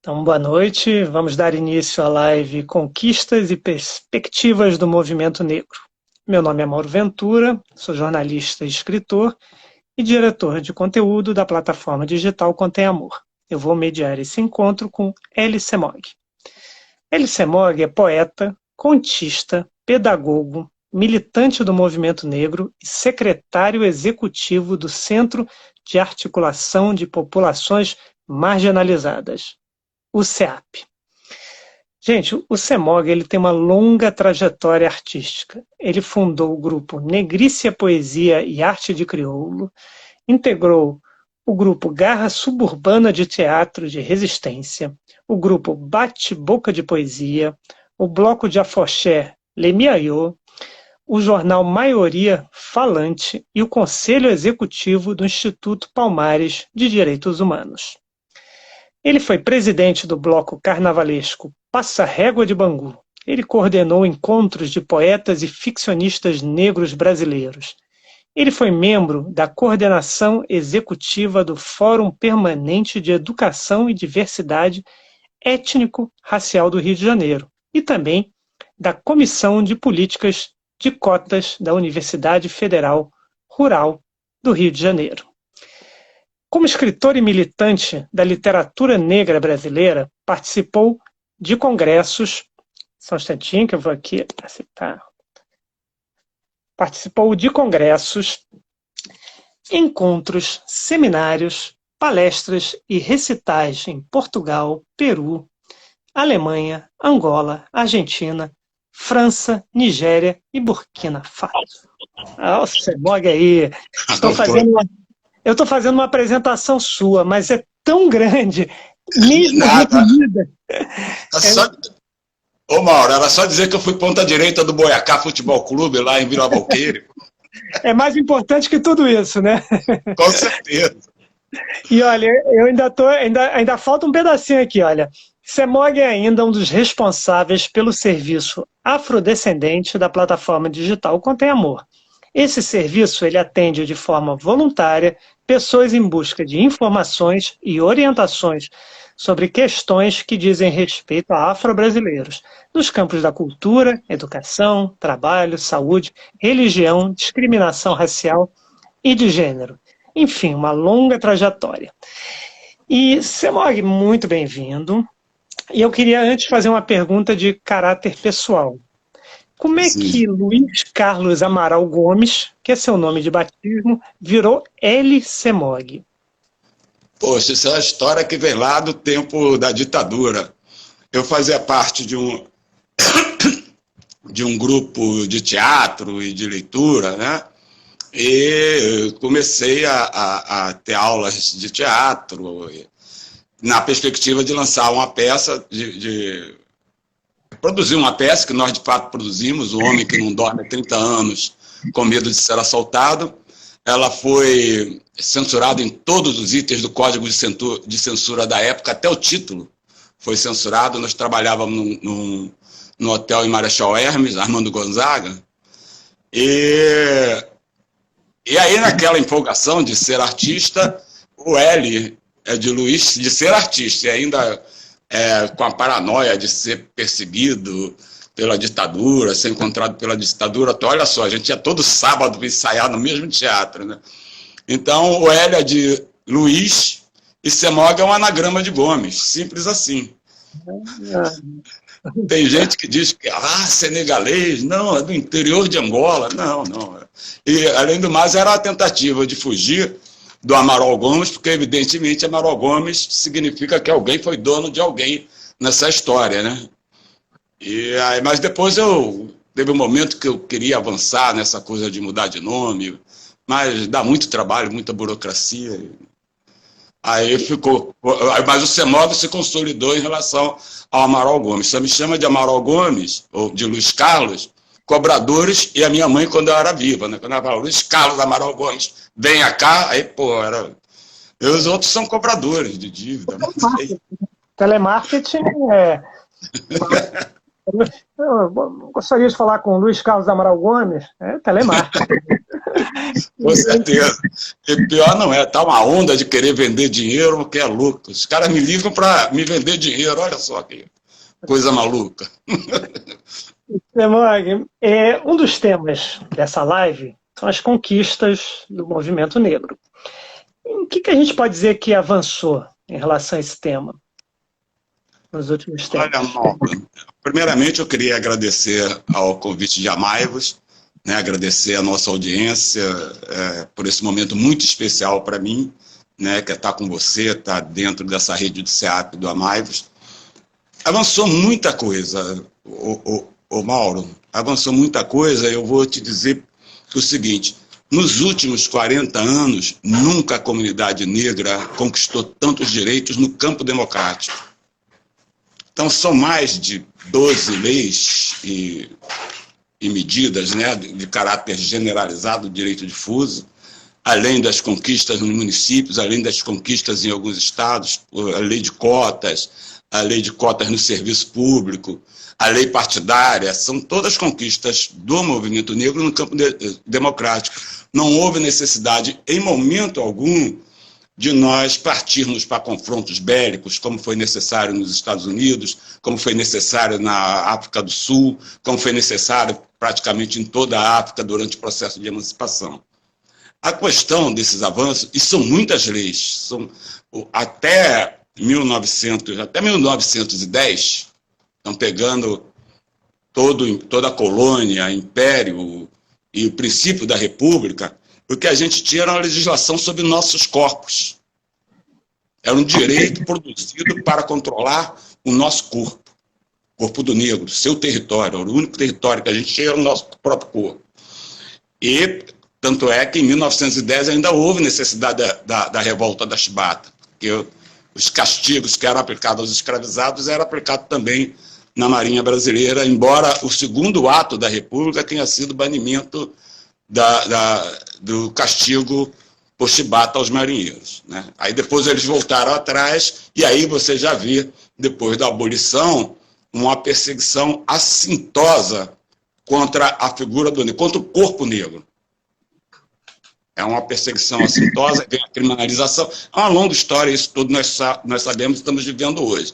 Então, boa noite. Vamos dar início à live Conquistas e Perspectivas do Movimento Negro. Meu nome é Mauro Ventura, sou jornalista e escritor e diretor de conteúdo da plataforma digital Contém Amor. Eu vou mediar esse encontro com Elie Semogue. Elie Semogue é poeta, contista, pedagogo, militante do movimento negro e secretário executivo do Centro de Articulação de Populações Marginalizadas, o CEAP. Gente, o Semogue ele tem uma longa trajetória artística. Ele fundou o grupo Negrícia Poesia e Arte de Crioulo, integrou o grupo Garra Suburbana de Teatro de Resistência, o grupo Bate-Boca de Poesia, o bloco de afoxé Lemiaiô, o jornal Maioria Falante e o Conselho Executivo do Instituto Palmares de Direitos Humanos. Ele foi presidente do bloco carnavalesco Passa Régua de Bangu. Ele coordenou encontros de poetas e ficcionistas negros brasileiros. Ele foi membro da coordenação executiva do Fórum Permanente de Educação e Diversidade Étnico-Racial do Rio de Janeiro e também da Comissão de Políticas de Cotas da Universidade Federal Rural do Rio de Janeiro. Como escritor e militante da literatura negra brasileira, participou de congressos, só um instantinho que eu vou aqui aceitar. Participou de congressos, encontros, seminários, palestras e recitais em Portugal, Peru, Alemanha, Angola, Argentina, França, Nigéria e Burkina Faso. Ah, o Semogue aí. Eu estou fazendo uma apresentação sua, mas é tão grande, mesmo resumida. Ô Mauro, era só dizer que eu fui ponta direita do Boiacá Futebol Clube, lá em Vila Valqueire. É mais importante que tudo isso, né? Com certeza. E olha, eu ainda falta um pedacinho aqui, olha. Semogue é ainda um dos responsáveis pelo serviço afrodescendente da plataforma digital Contém Amor. Esse serviço ele atende de forma voluntária pessoas em busca de informações e orientações sobre questões que dizem respeito a afro-brasileiros, nos campos da cultura, educação, trabalho, saúde, religião, discriminação racial e de gênero. Enfim, uma longa trajetória. E, Semogue, muito bem-vindo. E eu queria antes fazer uma pergunta de caráter pessoal. Como é que Luiz Carlos Amaral Gomes, que é seu nome de batismo, virou Elie Semogue? Poxa, isso é uma história que vem lá do tempo da ditadura. Eu fazia parte de um grupo de teatro e de leitura, né? E comecei a ter aulas de teatro na perspectiva de lançar uma peça, de produzir uma peça que nós de fato produzimos, O Homem que Não Dorme há 30 anos com medo de ser assaltado. Ela foi censurada em todos os itens do Código de Censura da época, até o título foi censurado. Nós trabalhávamos no hotel em Marechal Hermes, Armando Gonzaga, e aí naquela empolgação de ser artista, o L é de Luiz, de ser artista, e ainda com a paranoia de ser perseguido pela ditadura, ser encontrado pela ditadura. Olha só, a gente ia todo sábado ensaiar no mesmo teatro, né? Então, o L é de Luiz e Semogue é um anagrama de Gomes, simples assim. Tem gente que diz que senegalês, não, é do interior de Angola. Não. E, além do mais, era uma tentativa de fugir do Amaral Gomes, porque, evidentemente, Amaral Gomes significa que alguém foi dono de alguém nessa história, né? Mas depois teve um momento que eu queria avançar nessa coisa de mudar de nome, mas dá muito trabalho, muita burocracia. Aí ficou. Mas o Semogue se consolidou em relação ao Amaral Gomes. Você me chama de Amaral Gomes, ou de Luiz Carlos, cobradores, e a minha mãe quando eu era viva, né? Quando ela falava, Luiz Carlos Amaral Gomes, venha cá, aí, pô, era. E os outros são cobradores de dívida. Telemarketing é. Eu gostaria de falar com o Luiz Carlos Amaral Gomes, telemarketing. Com certeza. E pior não é, tá uma onda de querer vender dinheiro, que é louco. Os caras me ligam para me vender dinheiro, olha só que coisa maluca. Demog, um dos temas dessa live são as conquistas do movimento negro. O que a gente pode dizer que avançou em relação a esse tema nos últimos tempos? Olha, Mauro, primeiramente eu queria agradecer ao convite de Amaivos, né, agradecer a nossa audiência por esse momento muito especial para mim, né, que é estar com você, estar dentro dessa rede do SEAP do Amaivos. Avançou muita coisa, o Mauro, avançou muita coisa. Eu vou te dizer o seguinte: nos últimos 40 anos, nunca a comunidade negra conquistou tantos direitos no campo democrático. Então, são mais de 12 leis e medidas, né, de caráter generalizado do direito difuso, além das conquistas nos municípios, além das conquistas em alguns estados, a lei de cotas no serviço público, a lei partidária, são todas conquistas do movimento negro no campo democrático. Não houve necessidade, em momento algum, de nós partirmos para confrontos bélicos, como foi necessário nos Estados Unidos, como foi necessário na África do Sul, como foi necessário praticamente em toda a África durante o processo de emancipação. A questão desses avanços, e são muitas leis, até 1910, estão pegando toda a colônia, império e o princípio da república, o que a gente tinha era uma legislação sobre nossos corpos. Era um direito produzido para controlar o nosso corpo do negro, seu território, era o único território que a gente tinha era o nosso próprio corpo. E tanto é que em 1910 ainda houve necessidade da revolta da chibata, porque os castigos que eram aplicados aos escravizados eram aplicados também na Marinha Brasileira, embora o segundo ato da República tenha sido o banimento do castigo por chibata aos marinheiros, né? Aí depois eles voltaram atrás, e aí você já vê, depois da abolição, uma perseguição assintosa contra a figura do negro, contra o corpo negro. É uma perseguição assintosa, vem a criminalização. É uma longa história, isso tudo nós sabemos e estamos vivendo hoje.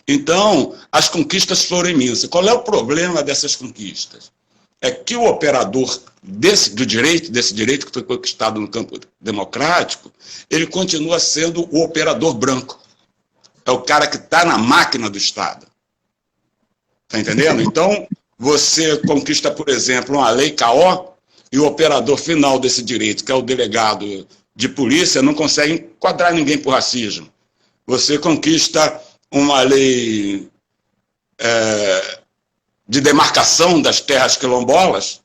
Então, as conquistas foram imensas. Qual é o problema dessas conquistas? É que o operador desse direito que foi conquistado no campo democrático, ele continua sendo o operador branco. É o cara que está na máquina do Estado. Está entendendo? Então, você conquista, por exemplo, uma lei CAO, e o operador final desse direito, que é o delegado de polícia, não consegue enquadrar ninguém por racismo. Você conquista uma lei de demarcação das terras quilombolas,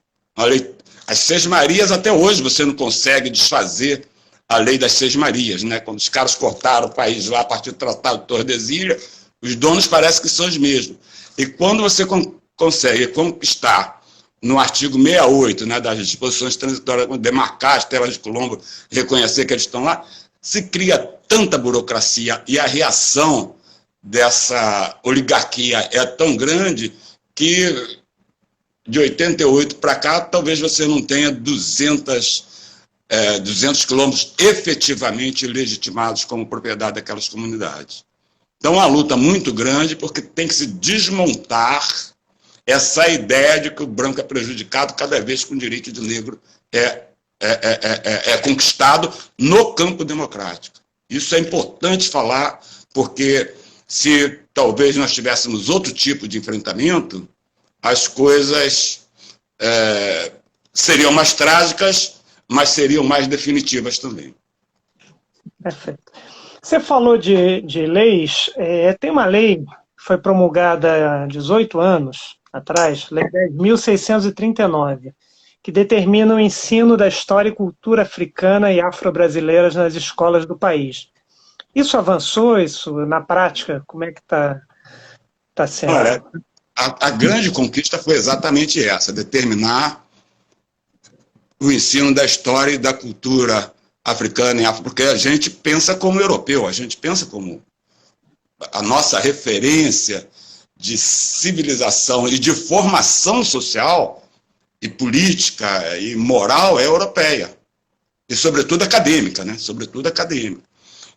as Seis Marias, até hoje você não consegue desfazer a lei das Seis Marias, né? Quando os caras cortaram o país lá a partir do Tratado de Tordesilhas, os donos parecem que são os mesmos. E quando você consegue conquistar no artigo 68, né, das disposições transitórias, demarcar as terras de quilombo, reconhecer que eles estão lá, se cria tanta burocracia e a reação dessa oligarquia é tão grande que de 88 para cá, talvez você não tenha 200 quilômetros efetivamente legitimados como propriedade daquelas comunidades. Então, é uma luta muito grande, porque tem que se desmontar essa ideia de que o branco é prejudicado cada vez que o direito do negro é conquistado no campo democrático. Isso é importante falar, porque se talvez nós tivéssemos outro tipo de enfrentamento, as coisas seriam mais trágicas, mas seriam mais definitivas também. Perfeito. Você falou de leis, tem uma lei que foi promulgada há 18 anos atrás, Lei 10.639, que determina o ensino da história e cultura africana e afro-brasileiras nas escolas do país. Isso avançou? Isso, na prática, como é que está sendo? Olha, a grande conquista foi exatamente essa, determinar o ensino da história e da cultura africana e afro, porque a gente pensa como europeu, a gente pensa como a nossa referência de civilização e de formação social e política e moral é europeia. E, sobretudo, acadêmica, né? Sobretudo acadêmica.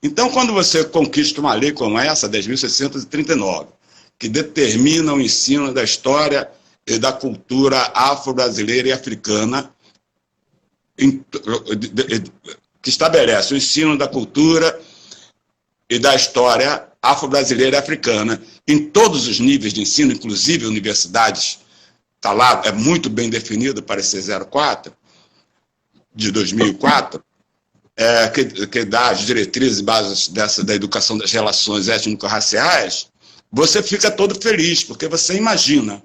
Então, quando você conquista uma lei como essa, 10.639, que determina o ensino da história e da cultura afro-brasileira e africana, que estabelece o ensino da cultura e da história afro-brasileira e africana em todos os níveis de ensino, inclusive universidades, está lá, é muito bem definido, parecer 04, de 2004, que dá as diretrizes e bases da educação das relações étnico-raciais, você fica todo feliz, porque você imagina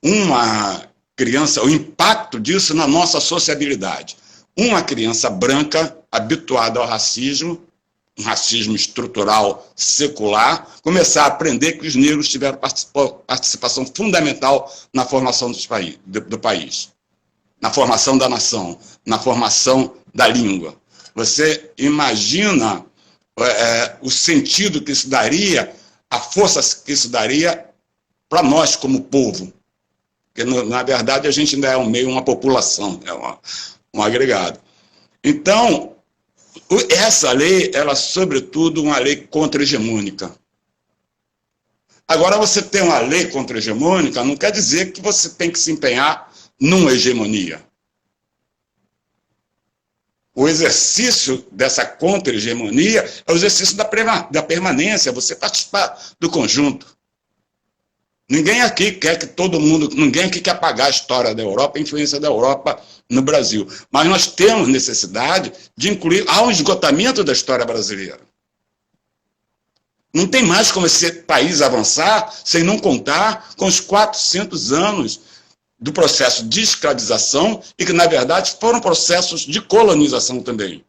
uma criança, o impacto disso na nossa sociabilidade. Uma criança branca, habituada ao racismo, um racismo estrutural secular, começar a aprender que os negros tiveram participação fundamental na formação do país, na formação da nação, na formação da língua. Você imagina o sentido que isso daria, a força que isso daria para nós como povo. Porque, na verdade, a gente ainda é uma população, é um agregado. Então, essa lei, ela, sobretudo, uma lei contra-hegemônica. Agora, você tem uma lei contra-hegemônica, não quer dizer que você tem que se empenhar numa hegemonia. O exercício dessa contra-hegemonia é o exercício da permanência, você participar do conjunto. Ninguém aqui quer que todo mundo, ninguém aqui quer apagar a história da Europa, a influência da Europa no Brasil. Mas nós temos necessidade de incluir, há um esgotamento da história brasileira. Não tem mais como esse país avançar sem não contar com os 400 anos do processo de escravização e que, na verdade, foram processos de colonização também.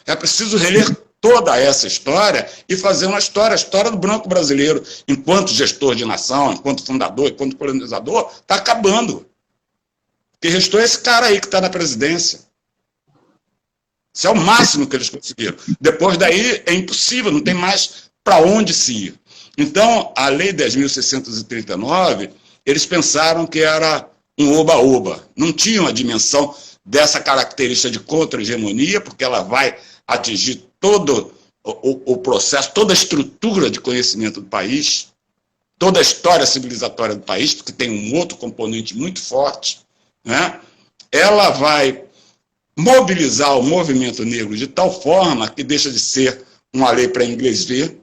É preciso reler toda essa história e fazer uma história, a história do branco brasileiro, enquanto gestor de nação, enquanto fundador, enquanto colonizador, está acabando. O que restou é esse cara aí que está na presidência. Isso é o máximo que eles conseguiram. Depois daí é impossível, não tem mais para onde se ir. Então, a Lei 10.639, eles pensaram que era um oba-oba. Não tinham a dimensão dessa característica de contra-hegemonia, porque ela vai atingir todo o processo, toda a estrutura de conhecimento do país, toda a história civilizatória do país, porque tem um outro componente muito forte, né? Ela vai mobilizar o movimento negro de tal forma que deixa de ser uma lei para inglês ver,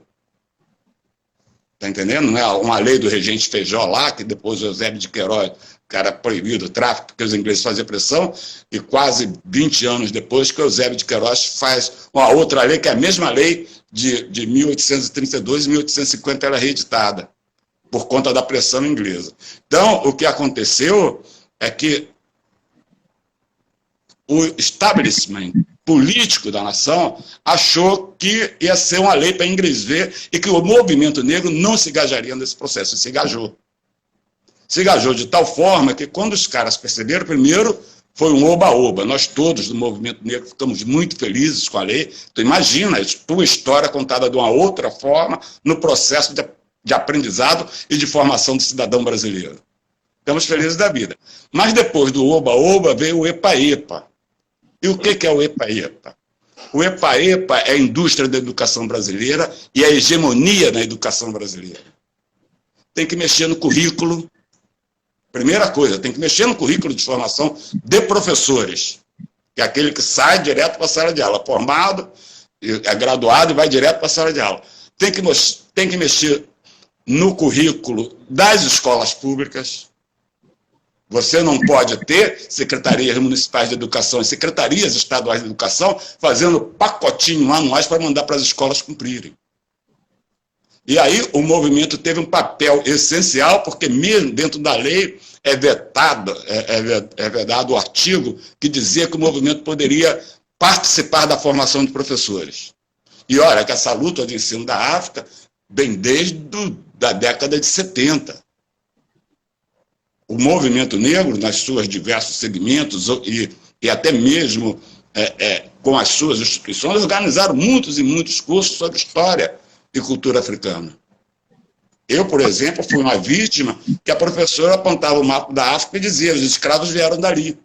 tá entendendo? Não é uma lei do regente Feijó lá, que depois o Eusébio de Queiroz, que era proibido o tráfico, porque os ingleses faziam pressão, e quase 20 anos depois que o Eusébio de Queiroz faz uma outra lei, que é a mesma lei de 1832 e 1850, ela é reeditada, por conta da pressão inglesa. Então, o que aconteceu é que o establishment político da nação achou que ia ser uma lei para inglês ver e que o movimento negro não se engajaria nesse processo, se engajou. Se engajou de tal forma que quando os caras perceberam, primeiro foi um oba-oba. Nós todos do movimento negro ficamos muito felizes com a lei. Então imagina a tua história contada de uma outra forma no processo de aprendizado e de formação do cidadão brasileiro. Ficamos felizes da vida. Mas depois do oba-oba veio o epa-epa. E o que é o epa-epa? O epa-epa é a indústria da educação brasileira e a hegemonia na educação brasileira. Tem que mexer no currículo. Primeira coisa, tem que mexer no currículo de formação de professores, que é aquele que sai direto para a sala de aula, formado, é graduado e vai direto para a sala de aula. Tem que mexer no currículo das escolas públicas. Você não pode ter secretarias municipais de educação e secretarias estaduais de educação fazendo pacotinho anuais para mandar para as escolas cumprirem. E aí o movimento teve um papel essencial, porque mesmo dentro da lei é vedado o artigo que dizia que o movimento poderia participar da formação de professores. E olha que essa luta de ensino da África vem desde a década de 70. O movimento negro, nas suas diversos segmentos e até mesmo com as suas instituições, organizaram muitos e muitos cursos sobre história e cultura africana. Eu, por exemplo, fui uma vítima que a professora apontava o mapa da África e dizia: os escravos vieram dali.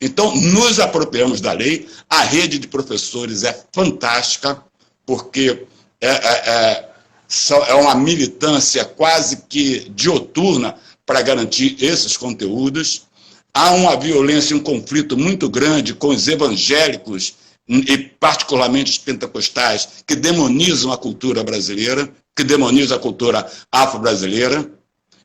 Então, nos apropriamos da lei. A rede de professores é fantástica, porque é uma militância quase que dioturna para garantir esses conteúdos. Há uma violência e um conflito muito grande com os evangélicos, e particularmente os pentecostais, que demonizam a cultura brasileira, que demonizam a cultura afro-brasileira.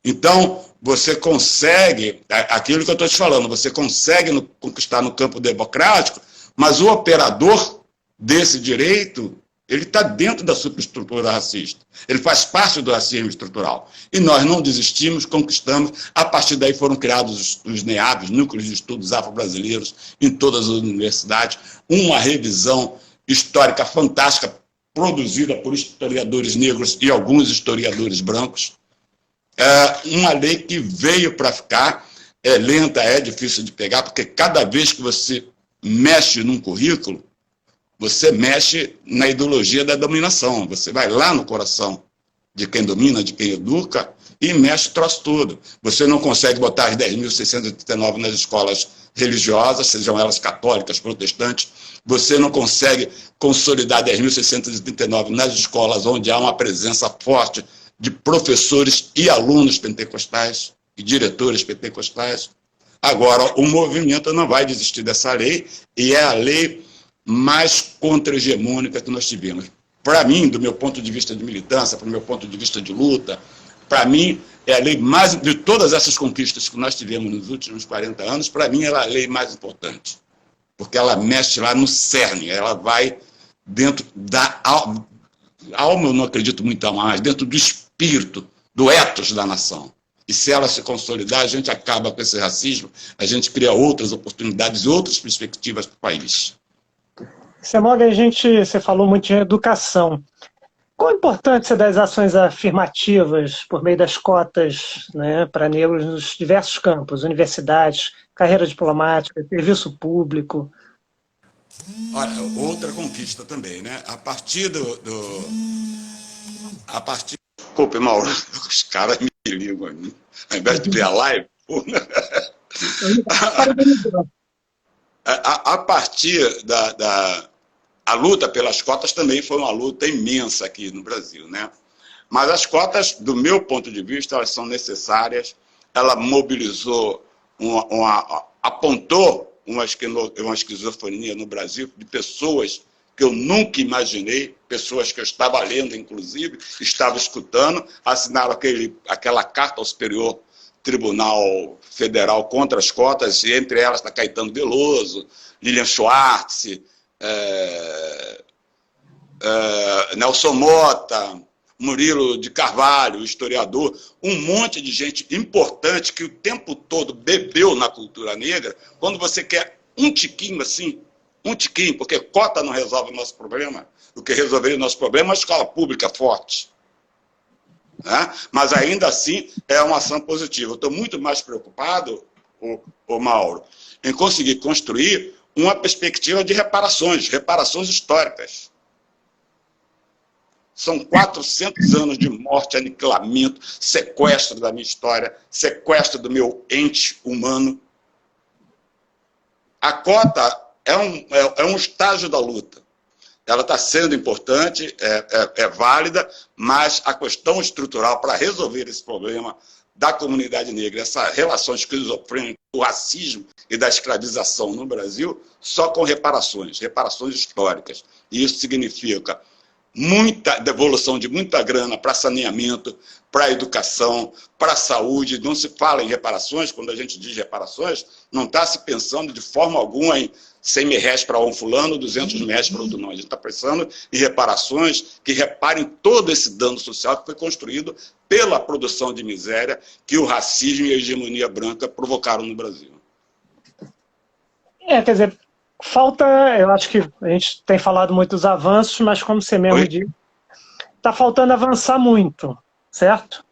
Então, você consegue, aquilo que eu estou te falando, você consegue conquistar no campo democrático, mas o operador desse direito, ele está dentro da superestrutura racista. Ele faz parte do racismo estrutural. E nós não desistimos, conquistamos. A partir daí foram criados os NEABs, Núcleos de Estudos Afro-Brasileiros, em todas as universidades. Uma revisão histórica fantástica, produzida por historiadores negros e alguns historiadores brancos. Uma lei que veio para ficar, é lenta, é difícil de pegar, porque cada vez que você mexe num currículo, você mexe na ideologia da dominação. Você vai lá no coração de quem domina, de quem educa, e mexe o troço todo. Você não consegue botar as 10.639 nas escolas religiosas, sejam elas católicas, protestantes. Você não consegue consolidar 10.639 nas escolas onde há uma presença forte de professores e alunos pentecostais e diretores pentecostais. Agora, o movimento não vai desistir dessa lei, e é a lei mais contra-hegemônica que nós tivemos. Para mim, do meu ponto de vista de militância, para o meu ponto de vista de luta, para mim, é a lei mais, de todas essas conquistas que nós tivemos nos últimos 40 anos, para mim, ela é a lei mais importante. Porque ela mexe lá no cerne, ela vai dentro da alma, eu não acredito muito mais, dentro do espírito, do ethos da nação. E se ela se consolidar, a gente acaba com esse racismo, a gente cria outras oportunidades e outras perspectivas para o país. Semog, você falou muito de educação. Qual a importância das ações afirmativas por meio das cotas, né, para negros nos diversos campos, universidades, carreira diplomática, serviço público? Olha, outra conquista também, né? A partir Desculpe, Mauro, os caras me ligam aí. Ao invés de ver a live, a partir a luta pelas cotas também foi uma luta imensa aqui no Brasil, né? Mas as cotas, do meu ponto de vista, elas são necessárias. Ela mobilizou, apontou uma esquizofrenia no Brasil de pessoas que eu nunca imaginei, pessoas que eu estava lendo, inclusive, estava escutando, assinaram aquela carta ao Superior Tribunal Federal contra as cotas, e entre elas está Caetano Veloso, Lilian Schwartz, Nelson Mota, Murilo de Carvalho, historiador, um monte de gente importante que o tempo todo bebeu na cultura negra. Quando você quer um tiquinho assim, um tiquinho, porque cota não resolve o nosso problema, o que resolveria o nosso problema é uma escola pública forte. Né? Mas ainda assim é uma ação positiva. Eu estou muito mais preocupado, o Mauro, em conseguir construir uma perspectiva de reparações históricas. São 400 anos de morte, aniquilamento, sequestro da minha história, sequestro do meu ente humano. A cota é um estágio da luta. Ela está sendo importante, é válida, mas a questão estrutural para resolver esse problema da comunidade negra, essa relação esquizofrênica do racismo e da escravização no Brasil, só com reparações históricas. E isso significa muita devolução de muita grana para saneamento, para educação, para saúde. Não se fala em reparações, quando a gente diz reparações, não está se pensando de forma alguma em 100 mil reais para um fulano, 200 mil reais para outro não. A gente está pensando em reparações que reparem todo esse dano social que foi construído pela produção de miséria que o racismo e a hegemonia branca provocaram no Brasil. Quer dizer, falta, eu acho que a gente tem falado muito dos avanços, mas como você mesmo disse, está faltando avançar muito, certo?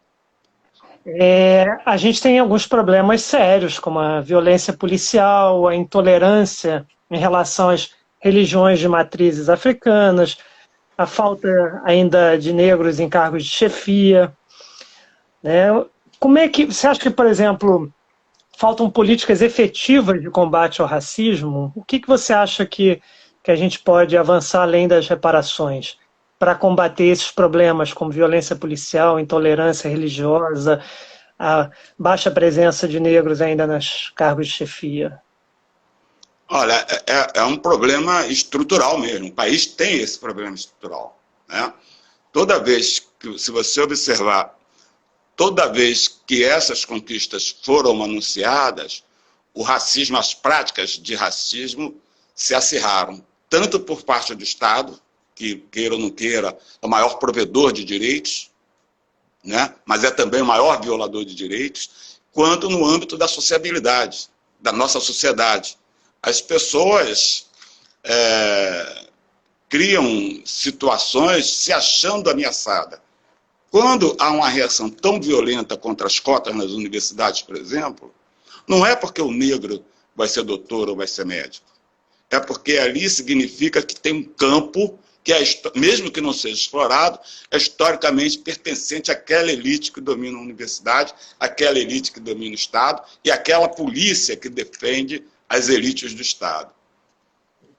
A gente tem alguns problemas sérios, como a violência policial, a intolerância em relação às religiões de matrizes africanas, a falta ainda de negros em cargos de chefia, né? Como é que você acha que, por exemplo, faltam políticas efetivas de combate ao racismo? O que você acha que a gente pode avançar além das reparações para combater esses problemas como violência policial, intolerância religiosa, a baixa presença de negros ainda nos cargos de chefia? Olha, é um problema estrutural mesmo. O país tem esse problema estrutural, né? Toda vez que, se você observar, toda vez que essas conquistas foram anunciadas, o racismo, as práticas de racismo se acirraram, tanto por parte do Estado, que, queira ou não queira, é o maior provedor de direitos, né? Mas é também o maior violador de direitos, quanto no âmbito da sociabilidade, da nossa sociedade. As pessoas criam situações se achando ameaçadas. Quando há uma reação tão violenta contra as cotas nas universidades, por exemplo, não é porque o negro vai ser doutor ou vai ser médico. É porque ali significa que tem um campo que, mesmo que não seja explorado, é historicamente pertencente àquela elite que domina a universidade, àquela elite que domina o Estado e àquela polícia que defende as elites do Estado.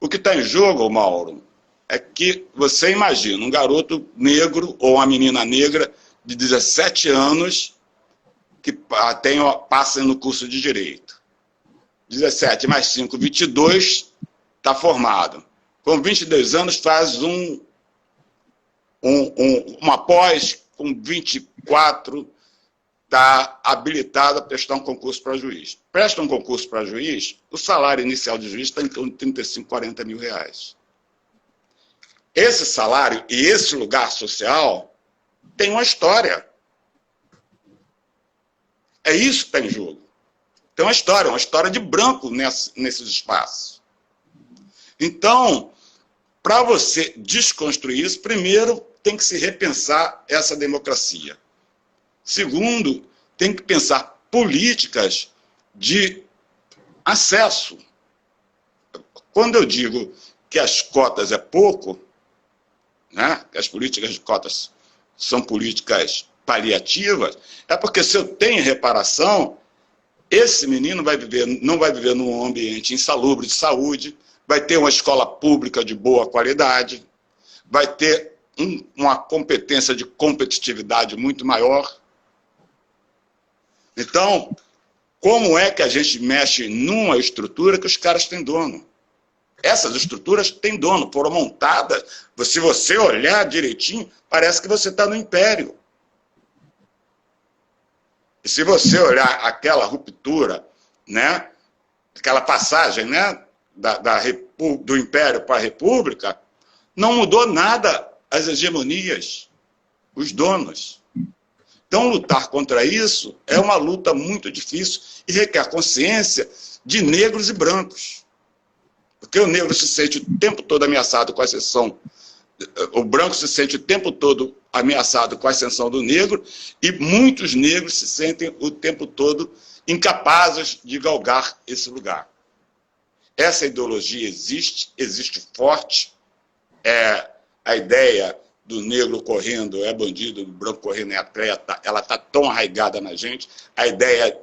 O que está em jogo, Mauro, é que você imagina um garoto negro ou uma menina negra de 17 anos que passa no curso de Direito. 17 mais 5, 22, está formado. Com 22 anos faz uma pós, com 24 está habilitado a prestar um concurso para juiz. Presta um concurso para juiz, o salário inicial de juiz está em torno de 35, 40 mil reais. Esse salário e esse lugar social tem uma história. É isso que está em jogo. Tem uma história de branco nesses espaços. Então, para você desconstruir isso, primeiro tem que se repensar essa democracia. Segundo, tem que pensar políticas de acesso. Quando eu digo que as cotas é pouco, né, que as políticas de cotas são políticas paliativas, é porque se eu tenho reparação, esse menino não vai viver num ambiente insalubre de saúde, vai ter uma escola pública de boa qualidade, vai ter uma competência de competitividade muito maior. Então, como é que a gente mexe numa estrutura que os caras têm dono? Essas estruturas têm dono, foram montadas. Se você olhar direitinho, parece que você está no Império. E se você olhar aquela ruptura, né, aquela passagem, né, do Império para a República, não mudou nada as hegemonias, os donos. Então, lutar contra isso é uma luta muito difícil e requer consciência de negros e brancos. Porque o negro se sente o tempo todo ameaçado com a exceção, o branco se sente o tempo todo ameaçado com a ascensão do negro, e muitos negros se sentem o tempo todo incapazes de galgar esse lugar. Essa ideologia existe forte, a ideia do negro correndo é bandido, do branco correndo é atleta, ela está tão arraigada na gente, a ideia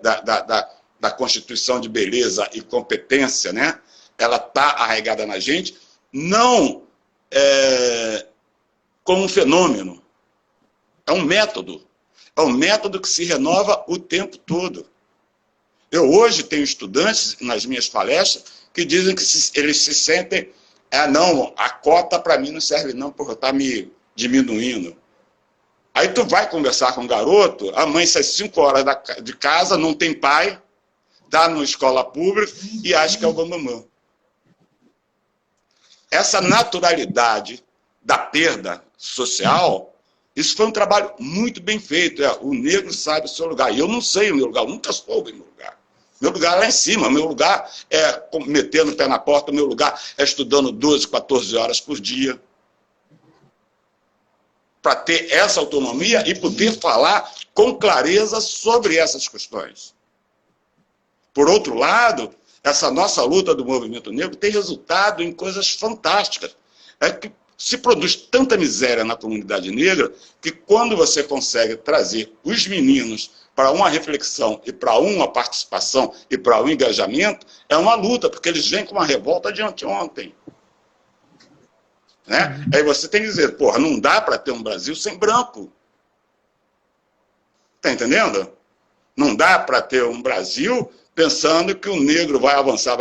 da constituição de beleza e competência, né? Ela está arraigada na gente, não como um fenômeno, é um método que se renova o tempo todo. Eu hoje tenho estudantes nas minhas palestras que dizem que eles se sentem, não, a cota para mim não serve não, porque está me diminuindo. Aí tu vai conversar com o garoto, a mãe sai 5 horas de casa, não tem pai, está numa escola pública e acha que é o bambambam. Essa naturalidade da perda social, isso foi um trabalho muito bem feito. O negro sabe o seu lugar. E eu não sei o meu lugar, eu nunca soube o meu lugar. Meu lugar é lá em cima, meu lugar é metendo o pé na porta, meu lugar é estudando 12, 14 horas por dia. Para ter essa autonomia e poder falar com clareza sobre essas questões. Por outro lado, essa nossa luta do movimento negro tem resultado em coisas fantásticas. É que se produz tanta miséria na comunidade negra que quando você consegue trazer os meninos para uma reflexão e para uma participação e para um engajamento, é uma luta, porque eles vêm com uma revolta de anteontem. Né? Aí você tem que dizer, porra, não dá para ter um Brasil sem branco. Está entendendo? Não dá para ter um Brasil pensando que o negro vai avançar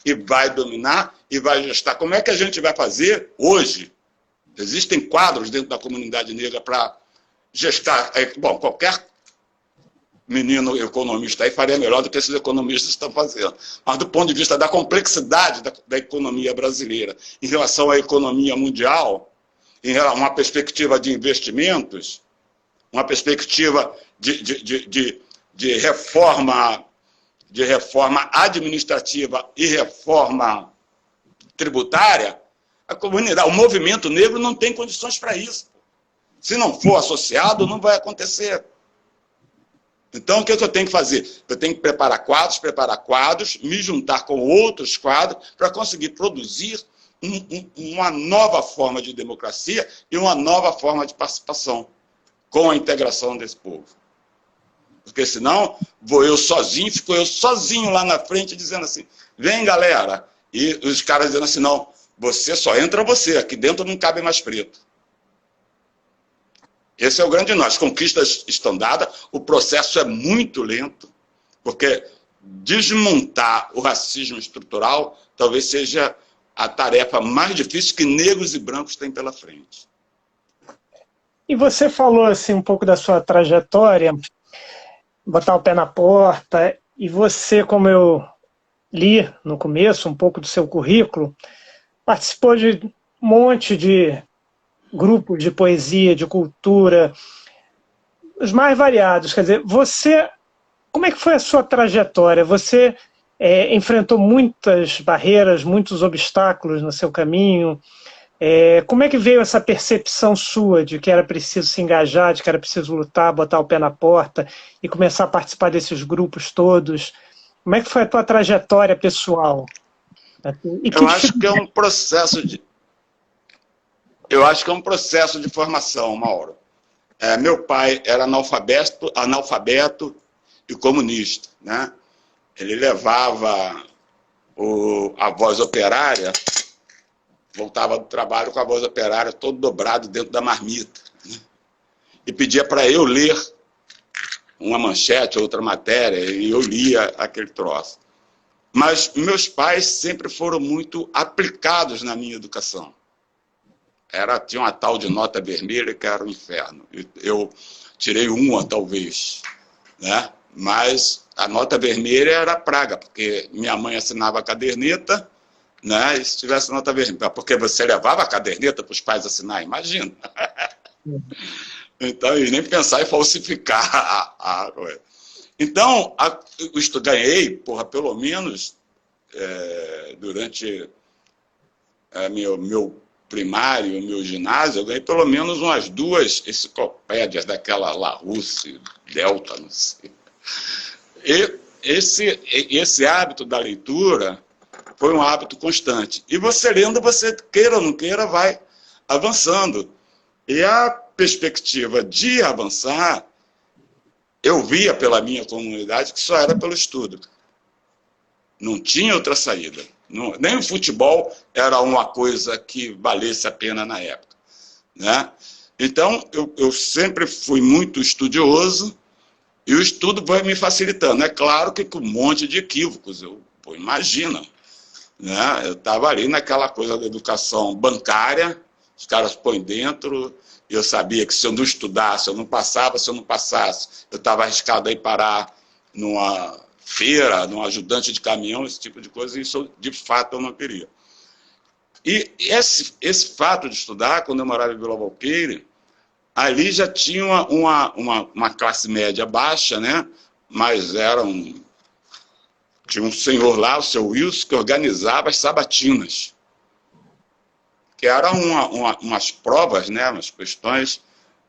e vai dominar e vai gestar. Como é que a gente vai fazer hoje? Existem quadros dentro da comunidade negra para gestar. Bom, qualquer menino economista aí faria melhor do que esses economistas estão fazendo. Mas do ponto de vista da complexidade da economia brasileira em relação à economia mundial, em relação a uma perspectiva de investimentos, uma perspectiva de reforma administrativa e reforma tributária, a comunidade, o movimento negro não tem condições para isso. Se não for associado, não vai acontecer. Então, o que eu tenho que fazer? Eu tenho que preparar quadros, me juntar com outros quadros para conseguir produzir uma nova forma de democracia e uma nova forma de participação com a integração desse povo. Porque senão, fico eu sozinho lá na frente dizendo assim, vem galera, e os caras dizendo assim, não, você só entra você, aqui dentro não cabe mais preto. Esse é o grande nó. As conquistas estão dadas, o processo é muito lento, porque desmontar o racismo estrutural talvez seja a tarefa mais difícil que negros e brancos têm pela frente. E você falou assim, um pouco da sua trajetória, botar o pé na porta, e você, como eu li no começo, um pouco do seu currículo, participou de um monte de grupos de poesia, de cultura, os mais variados. Quer dizer, como é que foi a sua trajetória? Você enfrentou muitas barreiras, muitos obstáculos no seu caminho. Como é que veio essa percepção sua de que era preciso se engajar, de que era preciso lutar, botar o pé na porta e começar a participar desses grupos todos? Como é que foi a tua trajetória pessoal? Eu acho que é um processo de formação, Mauro. Meu pai era analfabeto e comunista, né? Ele levava a voz operária, voltava do trabalho com a voz operária todo dobrado dentro da marmita, né? E pedia para eu ler uma manchete, outra matéria, e eu lia aquele troço. Mas meus pais sempre foram muito aplicados na minha educação. Tinha uma tal de nota vermelha que era o inferno. Eu tirei uma, talvez, né? Mas a nota vermelha era praga, porque minha mãe assinava a caderneta, né? E se tivesse nota vermelha, porque você levava a caderneta para os pais assinar, imagina. Então, e nem pensar em falsificar a coisa. Então, eu ganhei, pelo menos, durante meu primário, meu ginásio, eu ganhei pelo menos umas 2 enciclopédias daquela Larousse, Delta, não sei. E esse hábito da leitura foi um hábito constante. E você lendo, você queira ou não queira, vai avançando. E a perspectiva de avançar, eu via pela minha comunidade que só era pelo estudo. Não tinha outra saída. Nem o futebol era uma coisa que valesse a pena na época, né? Então, eu sempre fui muito estudioso e o estudo vai me facilitando. É claro que com um monte de equívocos, imagina, né? Eu estava ali naquela coisa da educação bancária, os caras põem dentro, e eu sabia que se eu não estudasse, eu não passasse, eu estava arriscado a ir parar numa feira, num ajudante de caminhão, esse tipo de coisa, e isso, de fato, eu não queria. E esse fato de estudar, quando eu morava em Vila Valqueire, ali já tinha uma classe média baixa, né? Mas tinha um senhor lá, o seu Wilson, que organizava as sabatinas, que eram umas provas, né? Umas questões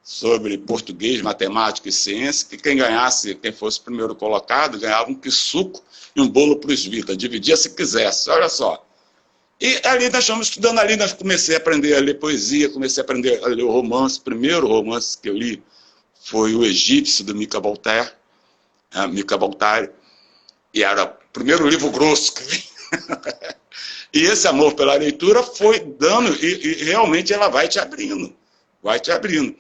sobre português, matemática e ciência, que quem fosse primeiro colocado, ganhava um quisuco e um bolo para os Vita, dividia se quisesse, olha só. E ali nós estamos estudando, ali nós comecei a aprender a ler poesia, comecei a aprender a ler o romance. O primeiro romance que eu li foi O Egípcio, do Mika Waltari, e era o primeiro livro grosso que eu li. E esse amor pela leitura foi dando, e realmente ela vai te abrindo, vai te abrindo.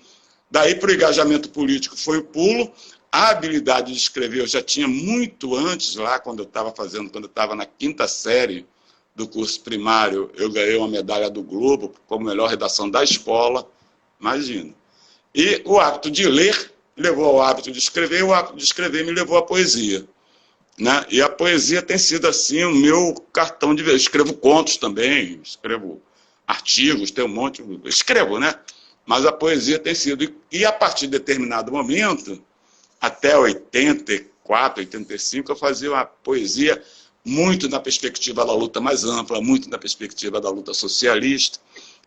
Daí para o engajamento político foi o pulo. A habilidade de escrever eu já tinha muito antes, lá quando eu estava na quinta série do curso primário, eu ganhei uma medalha do Globo como melhor redação da escola, imagina. E o hábito de ler levou ao hábito de escrever, e o hábito de escrever me levou à poesia. Né? E a poesia tem sido assim o meu cartão de... Eu escrevo contos também, escrevo artigos, tem um monte... Eu escrevo, né? Mas a poesia tem sido... E a partir de determinado momento, até 84, 85, eu fazia uma poesia muito na perspectiva da luta mais ampla, muito na perspectiva da luta socialista.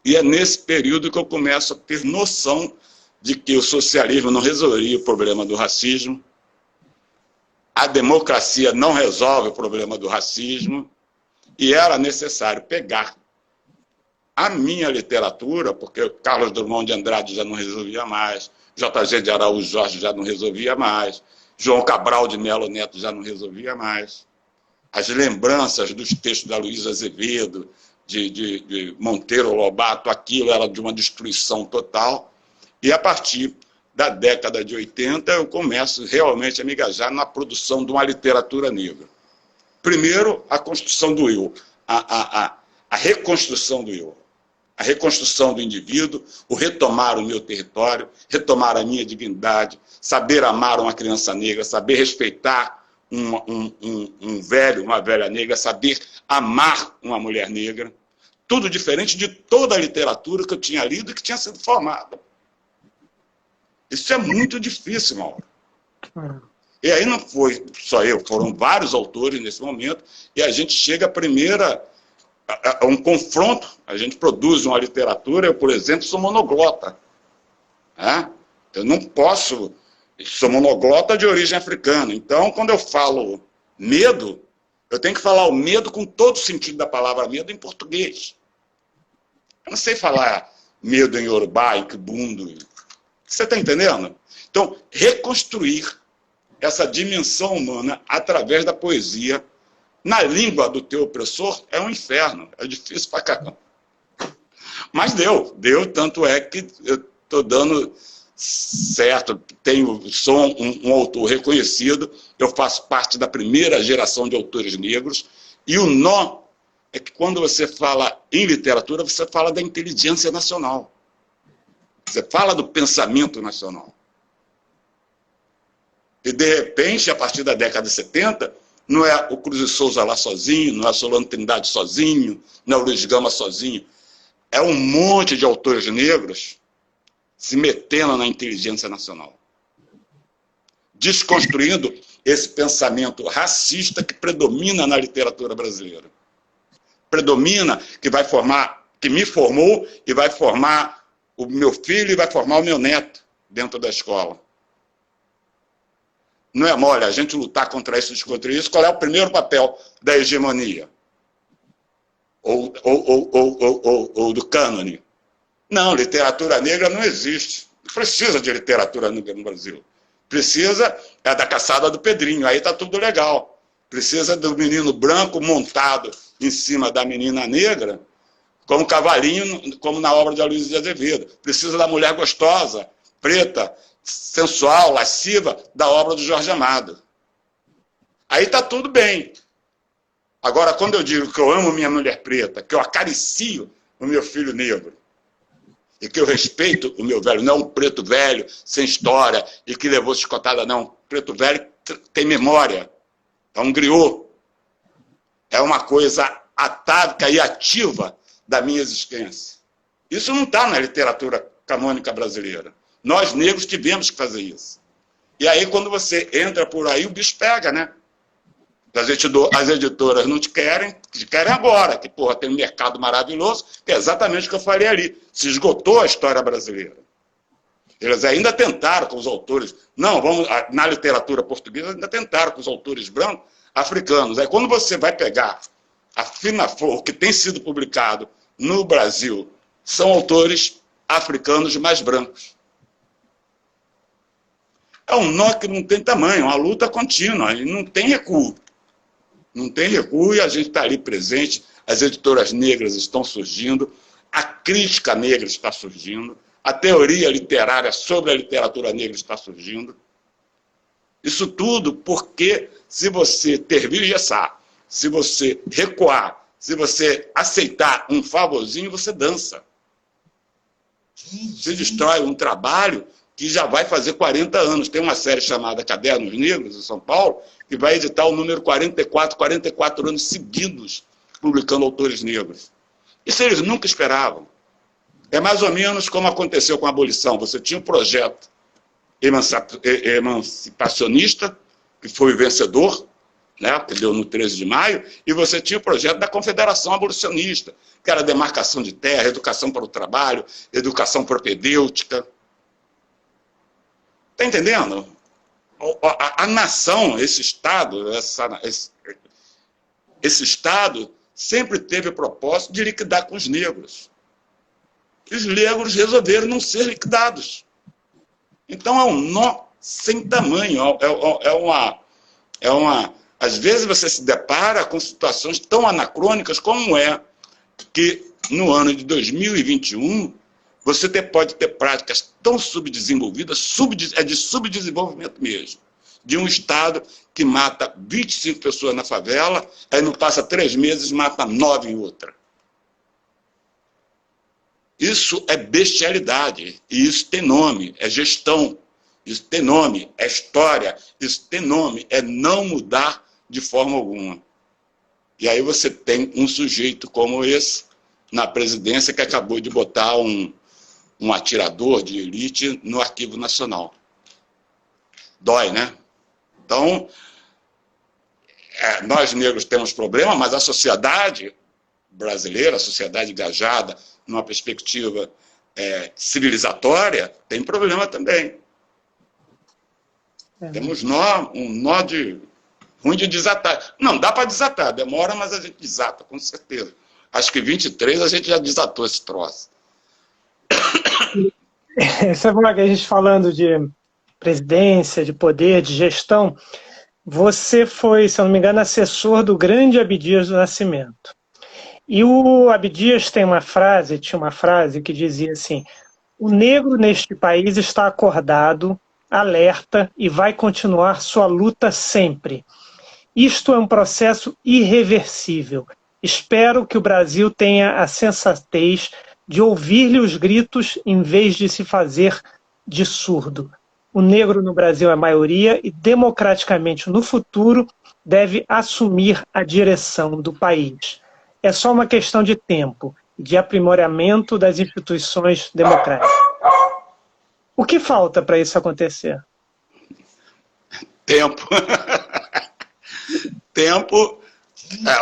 E é nesse período que eu começo a ter noção de que o socialismo não resolveria o problema do racismo, a democracia não resolve o problema do racismo, e era necessário pegar a minha literatura, porque Carlos Drummond de Andrade já não resolvia mais, J.G. de Araújo Jorge já não resolvia mais, João Cabral de Melo Neto já não resolvia mais, as lembranças dos textos da Luísa Azevedo, de Monteiro Lobato, aquilo era de uma destruição total, e a partir da década de 80, eu começo realmente a me engajar na produção de uma literatura negra. Primeiro, a construção do eu, a reconstrução do eu, a reconstrução do indivíduo, o retomar o meu território, retomar a minha dignidade, saber amar uma criança negra, saber respeitar um velho, uma velha negra, saber amar uma mulher negra, tudo diferente de toda a literatura que eu tinha lido e que tinha sido formada. Isso é muito difícil, Mauro. E aí não foi só eu, foram vários autores nesse momento, e a gente chega a um confronto, a gente produz uma literatura, eu, por exemplo, sou monoglota. Né? Eu não posso, sou monoglota de origem africana, então quando eu falo medo, eu tenho que falar o medo com todo o sentido da palavra medo em português. Eu não sei falar medo em Yorubá, em Kibundo. Você está entendendo? Então, reconstruir essa dimensão humana através da poesia na língua do teu opressor é um inferno, é difícil pra caramba. Mas deu, tanto é que eu estou dando certo, sou um autor reconhecido, eu faço parte da primeira geração de autores negros, e o nó é que quando você fala em literatura, você fala da inteligência nacional. Você fala do pensamento nacional. E, de repente, a partir da década de 70, não é o Cruz e Souza lá sozinho, não é a Solano Trindade sozinho, não é o Luiz Gama sozinho. É um monte de autores negros se metendo na inteligência nacional. Desconstruindo esse pensamento racista que predomina na literatura brasileira. Predomina, que vai formar, que me formou e vai formar o meu filho e vai formar o meu neto dentro da escola. Não é mole a gente lutar contra isso, qual é o primeiro papel da hegemonia? Ou do cânone? Não, literatura negra não existe. Não precisa de literatura negra no Brasil. Precisa da caçada do Pedrinho, aí está tudo legal. Precisa do menino branco montado em cima da menina negra, como cavalinho, como na obra de Luísa de Azevedo. Precisa da mulher gostosa, preta, sensual, lasciva, da obra do Jorge Amado. Aí está tudo bem. Agora, quando eu digo que eu amo minha mulher preta, que eu acaricio o meu filho negro, e que eu respeito o meu velho, não um preto velho, sem história, e que levou chicotada, não. Preto velho tem memória, é um griot, é uma coisa atávica e ativa da minha existência. Isso não está na literatura canônica brasileira. Nós, negros, tivemos que fazer isso. E aí, quando você entra por aí, o bicho pega, né? As editoras não te querem agora, que, porra, tem um mercado maravilhoso, que é exatamente o que eu falei ali. Se esgotou a história brasileira. Eles ainda tentaram com os autores, na literatura portuguesa, ainda tentaram com os autores brancos, africanos. Aí, quando você vai pegar o que tem sido publicado no Brasil são autores africanos mais brancos. É um nó que não tem tamanho, uma luta contínua, e não tem recuo. Não tem recuo e a gente está ali presente, as editoras negras estão surgindo, a crítica negra está surgindo, a teoria literária sobre a literatura negra está surgindo. Isso tudo porque, se você tergiversar, se você recuar, se você aceitar um favorzinho, você dança. Você destrói um trabalho que já vai fazer 40 anos. Tem uma série chamada Cadernos Negros, em São Paulo, que vai editar o número 44 anos seguidos, publicando autores negros. Isso eles nunca esperavam. É mais ou menos como aconteceu com a abolição. Você tinha um projeto emancipacionista, que foi o vencedor, né, que deu no 13 de maio, e você tinha o projeto da Confederação Abolicionista, que era demarcação de terra, educação para o trabalho, educação propedêutica. Está entendendo? A nação, esse Estado, esse Estado sempre teve o propósito de liquidar com os negros. E os negros resolveram não ser liquidados. Então é um nó sem tamanho, às vezes você se depara com situações tão anacrônicas como é que no ano de 2021 você pode ter práticas tão subdesenvolvidas, é de subdesenvolvimento mesmo, de um Estado que mata 25 pessoas na favela, aí não passa 3 meses, mata 9 em outra. Isso é bestialidade, e isso tem nome, é gestão, isso tem nome, é história, isso tem nome, é não mudar de forma alguma. E aí você tem um sujeito como esse na presidência que acabou de botar um atirador de elite no Arquivo Nacional. Dói, né? Então, nós negros temos problema, mas a sociedade brasileira, a sociedade engajada, numa perspectiva civilizatória, tem problema também. Temos um nó ruim de desatar. Não, dá para desatar, demora, mas a gente desata, com certeza. Acho que 23 a gente já desatou esse troço. Sabe como é que a gente falando de presidência, de poder, de gestão, você foi, se eu não me engano, assessor do grande Abdias do Nascimento. E o Abdias tinha uma frase que dizia assim: o negro neste país está acordado, alerta e vai continuar sua luta sempre. Isto é um processo irreversível. Espero que o Brasil tenha a sensatez de ouvir-lhe os gritos em vez de se fazer de surdo. O negro no Brasil é maioria e, democraticamente no futuro, deve assumir a direção do país. É só uma questão de tempo, de aprimoramento das instituições democráticas. O que falta para isso acontecer? Tempo. Tempo.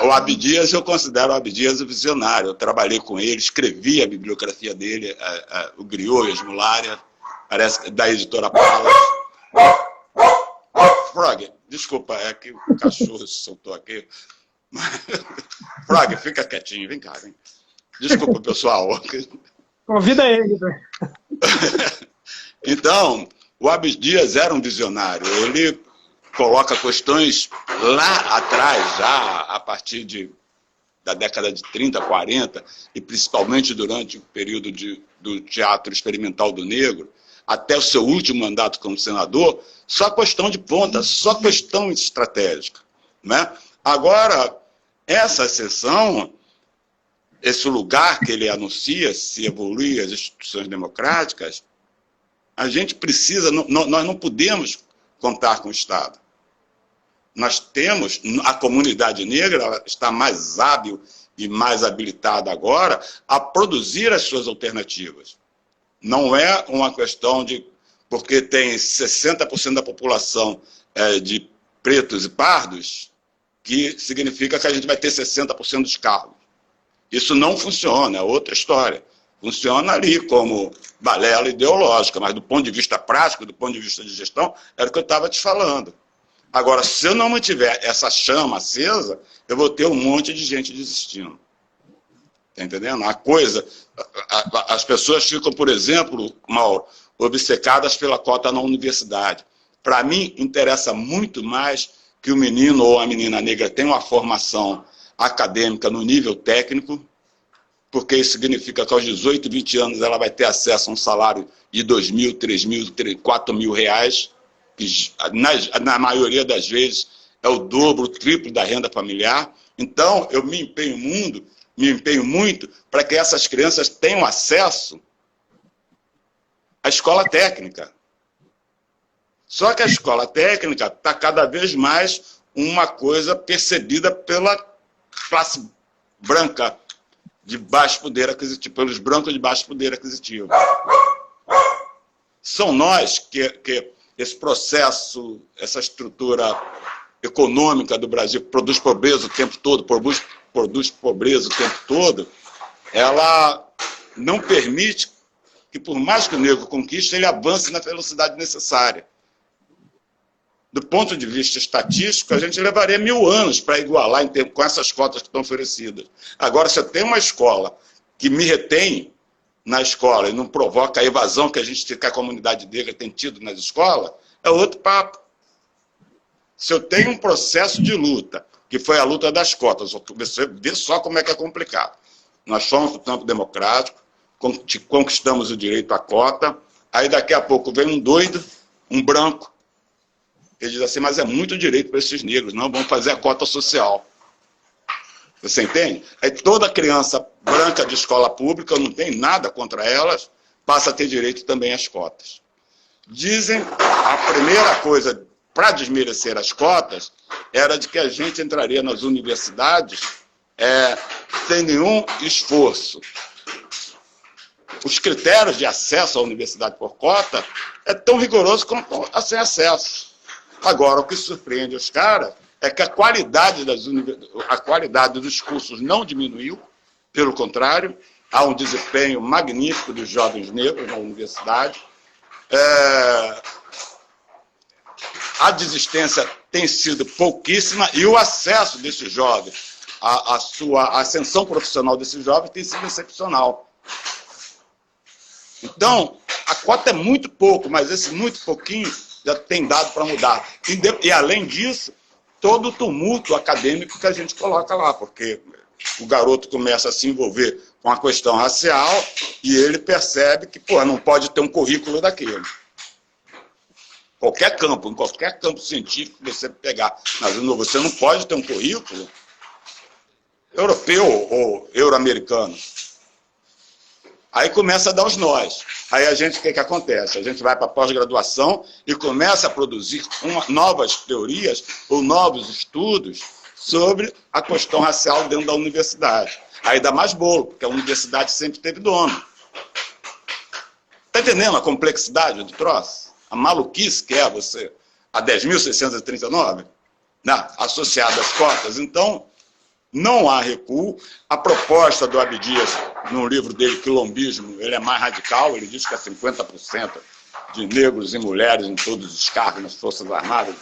O Abdias, eu considero o Abdias visionário. Eu trabalhei com ele, escrevi a bibliografia dele, o Griot e a Esmulária, parece da editora Palas. Frog, desculpa, é que o cachorro se soltou aqui. Frog, fica quietinho, vem cá, vem. Desculpa, pessoal. Convida ele. Então, o Abdias era um visionário. Ele coloca questões lá atrás, já a partir da década de 30, 40, e principalmente durante o período do Teatro Experimental do Negro, até o seu último mandato como senador, só questão de ponta, só questão estratégica, né? Agora, essa sessão, esse lugar que ele anuncia, se evoluir as instituições democráticas, a gente precisa, nós não podemos contar com o Estado. Nós temos, a comunidade negra ela está mais hábil e mais habilitada agora a produzir as suas alternativas. Não é uma questão de, porque tem 60% da população de pretos e pardos, que significa que a gente vai ter 60% dos cargos. Isso não funciona, é outra história. Funciona ali como balela ideológica, mas do ponto de vista prático, do ponto de vista de gestão, era o que eu estava te falando. Agora, se eu não mantiver essa chama acesa, eu vou ter um monte de gente desistindo. Está entendendo? As pessoas ficam, por exemplo, Mauro, obcecadas pela cota na universidade. Para mim, interessa muito mais que o menino ou a menina negra tenha uma formação acadêmica no nível técnico, porque isso significa que aos 18, 20 anos ela vai ter acesso a um salário de 2 mil, 3 mil, 4 mil reais, que na maioria das vezes é o dobro, o triplo da renda familiar. Então, eu me empenho muito para que essas crianças tenham acesso à escola técnica. Só que a escola técnica está cada vez mais uma coisa percebida pela classe branca de baixo poder aquisitivo, pelos brancos de baixo poder aquisitivo. São nós que esse processo, essa estrutura econômica do Brasil, que produz pobreza o tempo todo, produz pobreza o tempo todo, ela não permite que, por mais que o negro conquiste, ele avance na velocidade necessária. Do ponto de vista estatístico, a gente levaria 1000 anos para igualar com essas cotas que estão oferecidas. Agora, se eu tenho uma escola que me retém na escola e não provoca a evasão que a comunidade negra tem tido nas escolas, é outro papo. Se eu tenho um processo de luta, que foi a luta das cotas, você vê só como é que é complicado. Nós fomos para o campo democrático, conquistamos o direito à cota, aí daqui a pouco vem um doido, um branco, ele diz assim, mas é muito direito para esses negros, não, vamos fazer a cota social. Você entende? Aí toda criança branca de escola pública, não tem nada contra elas, passa a ter direito também às cotas. Dizem, a primeira coisa para desmerecer as cotas era de que a gente entraria nas universidades sem nenhum esforço. Os critérios de acesso à universidade por cota é tão rigoroso como sem acesso. Agora, o que surpreende os caras é que a qualidade dos cursos não diminuiu, pelo contrário, há um desempenho magnífico dos jovens negros na universidade. A desistência tem sido pouquíssima e o acesso desses jovens, a sua ascensão profissional desses jovens tem sido excepcional. Então, a cota é muito pouco, mas esse muito pouquinho já tem dado para mudar. E, além disso, todo o tumulto acadêmico que a gente coloca lá, porque o garoto começa a se envolver com a questão racial e ele percebe que, não pode ter um currículo daquele. Em qualquer campo científico que você pegar, mas você não pode ter um currículo europeu ou euro-americano. Aí começa a dar os nós. Aí o que acontece? A gente vai para a pós-graduação e começa a produzir novas teorias ou novos estudos sobre a questão racial dentro da universidade. Aí dá mais bolo, porque a universidade sempre teve dono. Está entendendo a complexidade do troço? A maluquice que é você, a 10.639, associada às cotas. Então, não há recuo. A proposta do Abdias, no livro dele, Quilombismo, ele é mais radical, ele diz que é 50% de negros e mulheres em todos os cargos nas Forças Armadas.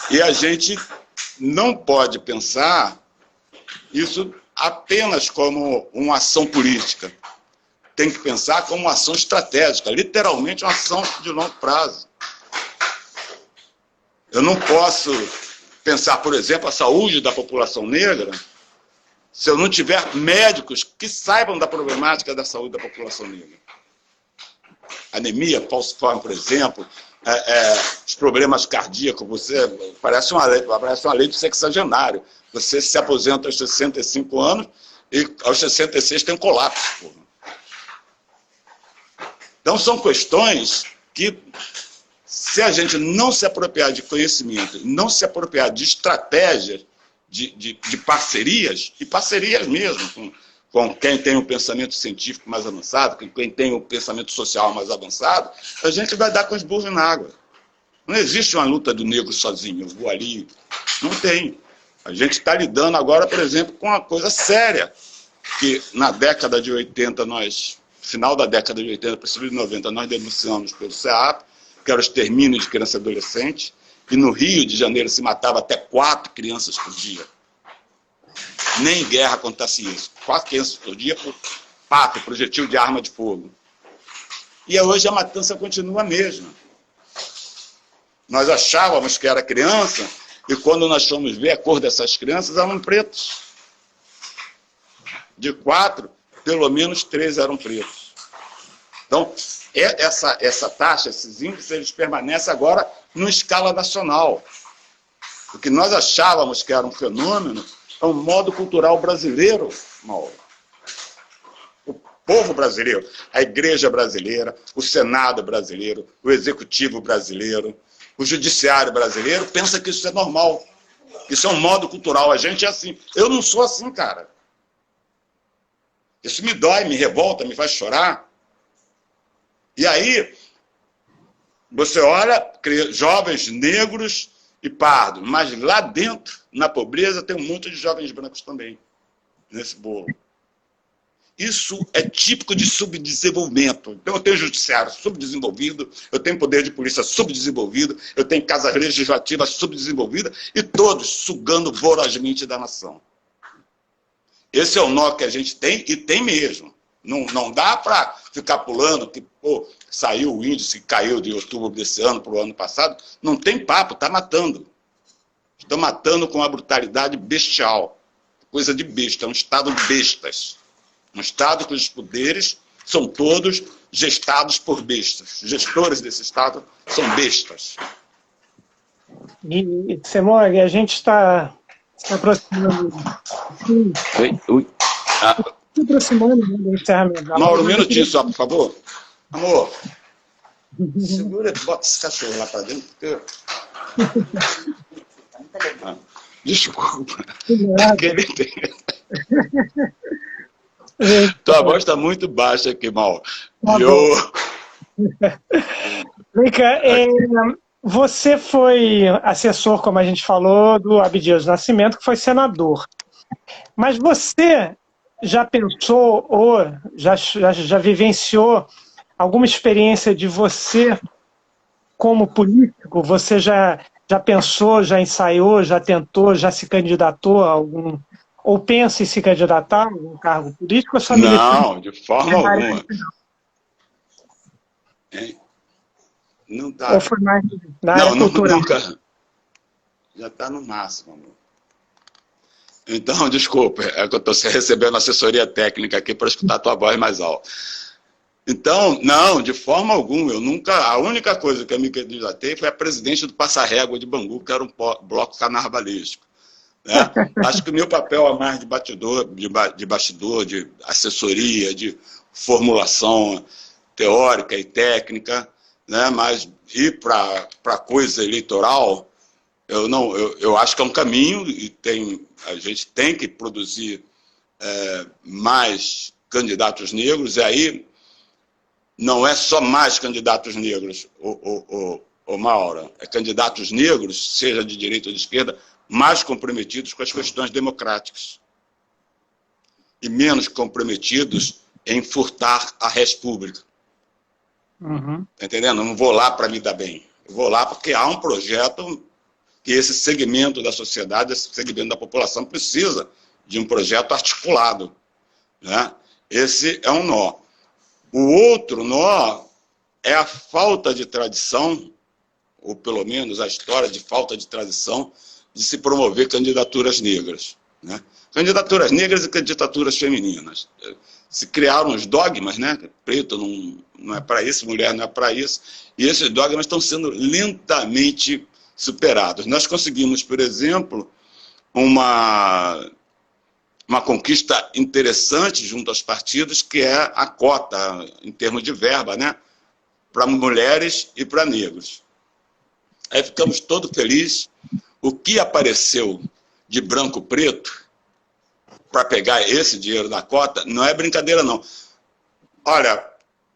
E a gente não pode pensar isso apenas como uma ação política. Tem que pensar como uma ação estratégica, literalmente uma ação de longo prazo. Eu não posso pensar, por exemplo, a saúde da população negra se eu não tiver médicos que saibam da problemática da saúde da população negra. Anemia, falciforme, por exemplo, os problemas cardíacos, parece uma lei do sexagenário. Você se aposenta aos 65 anos e aos 66 tem um colapso. Porra. Então, são questões que, se a gente não se apropriar de conhecimento, não se apropriar de estratégias, de parcerias, e parcerias mesmo, com quem tem um pensamento científico mais avançado, com quem tem um pensamento social mais avançado, a gente vai dar com os burros na água. Não existe uma luta do negro sozinho, eu vou ali. Não tem. A gente está lidando agora, por exemplo, com uma coisa séria, que na década de 80 final da década de 80, princípio de 90, nós denunciamos pelo CEAP, que era o extermínio de criança e adolescente, E no Rio de Janeiro se matava até 4 crianças por dia. Nem em guerra acontece isso. 4 crianças por dia por pato, projetil de arma de fogo. E hoje a matança continua a mesma. Nós achávamos que era criança, e quando nós fomos ver a cor dessas crianças, eram pretos. De 4, pelo menos 3 eram pretos. Então, essa taxa, esses índices, eles permanecem agora numa escala nacional. O que nós achávamos que era um fenômeno é um modo cultural brasileiro, Mauro. O povo brasileiro, a igreja brasileira, o Senado brasileiro, o executivo brasileiro, o judiciário brasileiro pensa que isso é normal. Isso é um modo cultural. A gente é assim. Eu não sou assim, cara. Isso me dói, me revolta, me faz chorar. E aí, você olha jovens negros e pardos, mas lá dentro, na pobreza, tem um monte de jovens brancos também, nesse bolo. Isso é típico de subdesenvolvimento. Então, eu tenho judiciário subdesenvolvido, eu tenho poder de polícia subdesenvolvido, eu tenho casa legislativa subdesenvolvida, e todos sugando vorozmente da nação. Esse é o nó que a gente tem, e tem mesmo. Não dá para ficar pulando, que saiu o índice que caiu de outubro desse ano para o ano passado. Não tem papo, está matando. Estão matando com uma brutalidade bestial. Coisa de besta, é um estado de bestas. Um estado cujos poderes são todos gestados por bestas. Gestores desse estado são bestas. E Semog, a gente está se aproximando. Oi. Se aproximando do encerramento. Mauro, um minutinho só, por favor. Amor, segura e bota esse cachorro lá para dentro. Porque... Desculpa. Ele tem... Tua voz está muito baixa aqui, Mauro. Vem cá, você foi assessor, como a gente falou, do Abdias Nascimento, que foi senador. Mas você já pensou ou já vivenciou alguma experiência de você como político? Você já pensou, já ensaiou, já tentou, já se candidatou a algum... Ou pensa em se candidatar a algum cargo político? Ou só não, de forma alguma. Não tá. Ou foi mais na área cultural? Nunca. Já está no máximo, amor. Então, desculpa, é que eu estou recebendo assessoria técnica aqui para escutar a tua voz mais alta. Então, não, de forma alguma, eu nunca... A única coisa que eu me candidatei foi a presidente do Passa-Régua de Bangu, que era um bloco carnavalesco. Né? Acho que o meu papel é mais de bastidor, de assessoria, de formulação teórica e técnica, né? Mas ir para coisa eleitoral, eu acho que é um caminho e a gente tem que produzir mais candidatos negros, e aí não é só mais candidatos negros, o Maura, é candidatos negros, seja de direita ou de esquerda, mais comprometidos com as questões democráticas e menos comprometidos em furtar a res pública. Uhum. Tá entendendo? Eu não vou lá para me dar bem. Eu vou lá porque há um projeto que esse segmento da sociedade, esse segmento da população precisa de um projeto articulado. Né? Esse é um nó. O outro nó é a falta de tradição, ou pelo menos a história de falta de tradição, de se promover candidaturas negras. Né? Candidaturas negras e candidaturas femininas. Se criaram os dogmas, né? Preto não é para isso, mulher não é para isso, e esses dogmas estão sendo lentamente superados. Nós conseguimos, por exemplo, uma conquista interessante junto aos partidos, que é a cota, em termos de verba, né? Para mulheres e para negros. Aí ficamos todos felizes. O que apareceu de branco-preto para pegar esse dinheiro da cota não é brincadeira, não. Olha,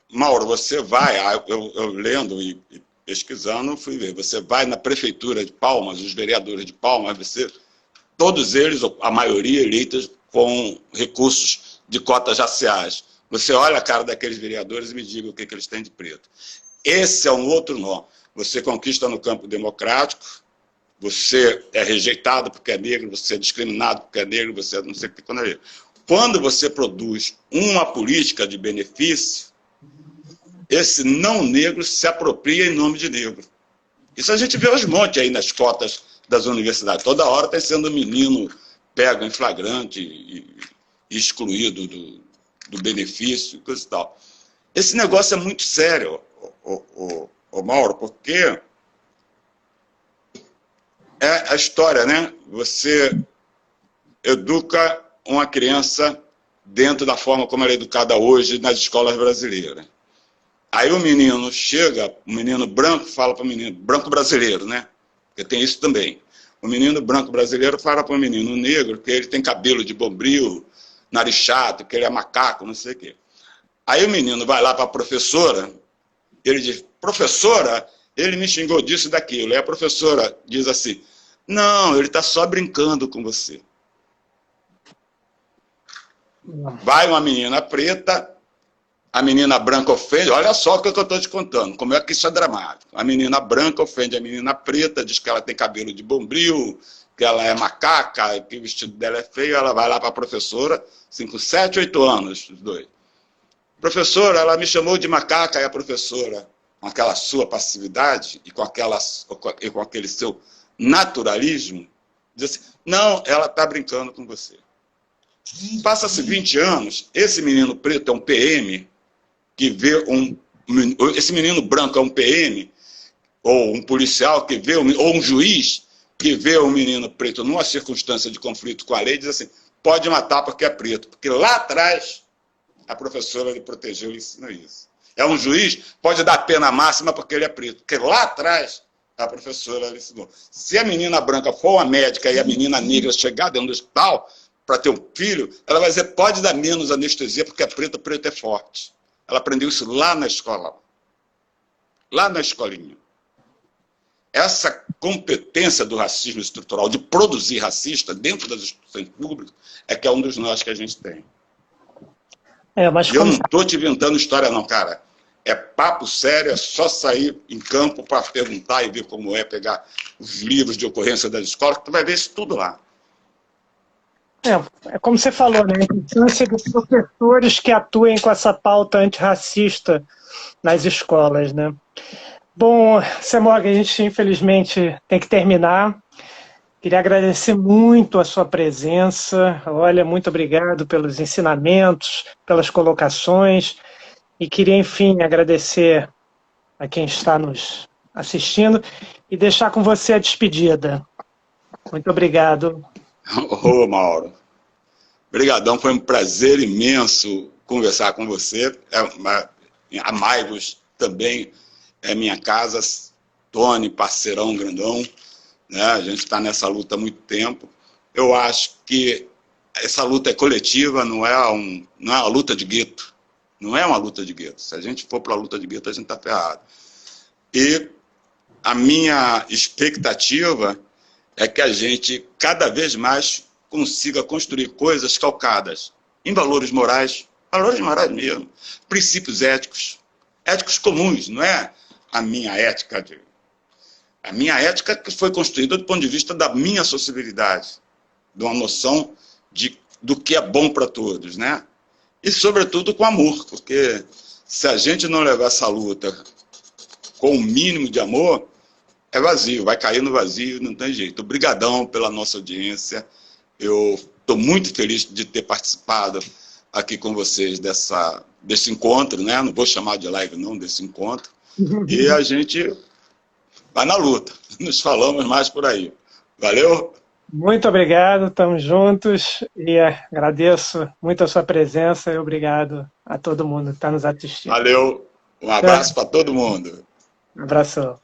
Mauro, você vai, eu lendo e pesquisando, fui ver, você vai na prefeitura de Palmas, os vereadores de Palmas, todos eles, a maioria eleitos com recursos de cotas raciais. Você olha a cara daqueles vereadores e me diga o que eles têm de preto. Esse é um outro nó. Você conquista no campo democrático, você é rejeitado porque é negro, você é discriminado porque é negro, você não sei o que. Quando você produz uma política de benefício, esse não negro se apropria em nome de negro. Isso a gente vê aos montes aí nas cotas das universidades. Toda hora está sendo um menino pego em flagrante e excluído do benefício, coisa e tal. Esse negócio é muito sério, Mauro, porque é a história, né? Você educa uma criança dentro da forma como ela é educada hoje nas escolas brasileiras. Aí o menino chega, o menino branco fala para o menino, branco brasileiro, né? Porque tem isso também. O menino branco brasileiro fala para o menino negro que ele tem cabelo de bombril, nariz chato, que ele é macaco, não sei o quê. Aí o menino vai lá para a professora, ele diz, professora, ele me xingou disso e daquilo. Aí a professora diz assim, não, ele está só brincando com você. Vai uma menina preta, a menina branca ofende, olha só o que eu estou te contando, como é que isso é dramático. A menina branca ofende a menina preta, diz que ela tem cabelo de bombril, que ela é macaca, que o vestido dela é feio, ela vai lá para a professora, assim, com 7, 8 anos, os dois. Professora, ela me chamou de macaca, e a professora, com aquela sua passividade e com aquele seu naturalismo, diz assim, não, ela está brincando com você. Passa-se 20 anos, esse menino preto é um PM, que vê esse menino branco é um PM, ou um policial que vê, ou um juiz que vê um menino preto numa circunstância de conflito com a lei, diz assim, pode matar porque é preto, porque lá atrás a professora lhe protegeu e ensinou isso. É um juiz, pode dar pena máxima porque ele é preto, porque lá atrás a professora lhe ensinou. Se a menina branca for uma médica e a menina negra chegar dentro do hospital para ter um filho, ela vai dizer, pode dar menos anestesia porque é preto, preto é forte. Ela aprendeu isso lá na escola, lá na escolinha. Essa competência do racismo estrutural, de produzir racista dentro das instituições públicas, é que é um dos nós que a gente tem. Mas eu não estou te inventando história não, cara. É papo sério, é só sair em campo para perguntar e ver como é, pegar os livros de ocorrência das escolas, que tu vai ver isso tudo lá. É como você falou, né? A importância dos professores que atuem com essa pauta antirracista nas escolas, né? Bom, Semoga, a gente infelizmente tem que terminar. Queria agradecer muito a sua presença. Olha, muito obrigado pelos ensinamentos, pelas colocações. E queria, enfim, agradecer a quem está nos assistindo e deixar com você a despedida. Muito obrigado. Ô, Mauro, obrigadão, foi um prazer imenso conversar com você. Amai-vos também é minha casa, Tony, parceirão grandão, né? A gente está nessa luta há muito tempo. Eu acho que essa luta é coletiva, não é uma luta de gueto. Não é uma luta de gueto. Se a gente for para a luta de gueto, a gente está ferrado. E a minha expectativa é que a gente cada vez mais consiga construir coisas calcadas em valores morais mesmo, princípios éticos comuns, não é a minha ética. A minha ética que foi construída do ponto de vista da minha sociabilidade, de uma noção do que é bom para todos, né? E, sobretudo, com amor, porque se a gente não levar essa luta com o mínimo de amor, é vazio, vai cair no vazio, não tem jeito. Obrigadão pela nossa audiência. Eu estou muito feliz de ter participado aqui com vocês desse encontro, né? Não vou chamar de live, não, desse encontro. E a gente vai na luta. Nos falamos mais por aí. Valeu? Muito obrigado, estamos juntos e agradeço muito a sua presença e obrigado a todo mundo que está nos assistindo. Valeu, um abraço para todo mundo. Um abração.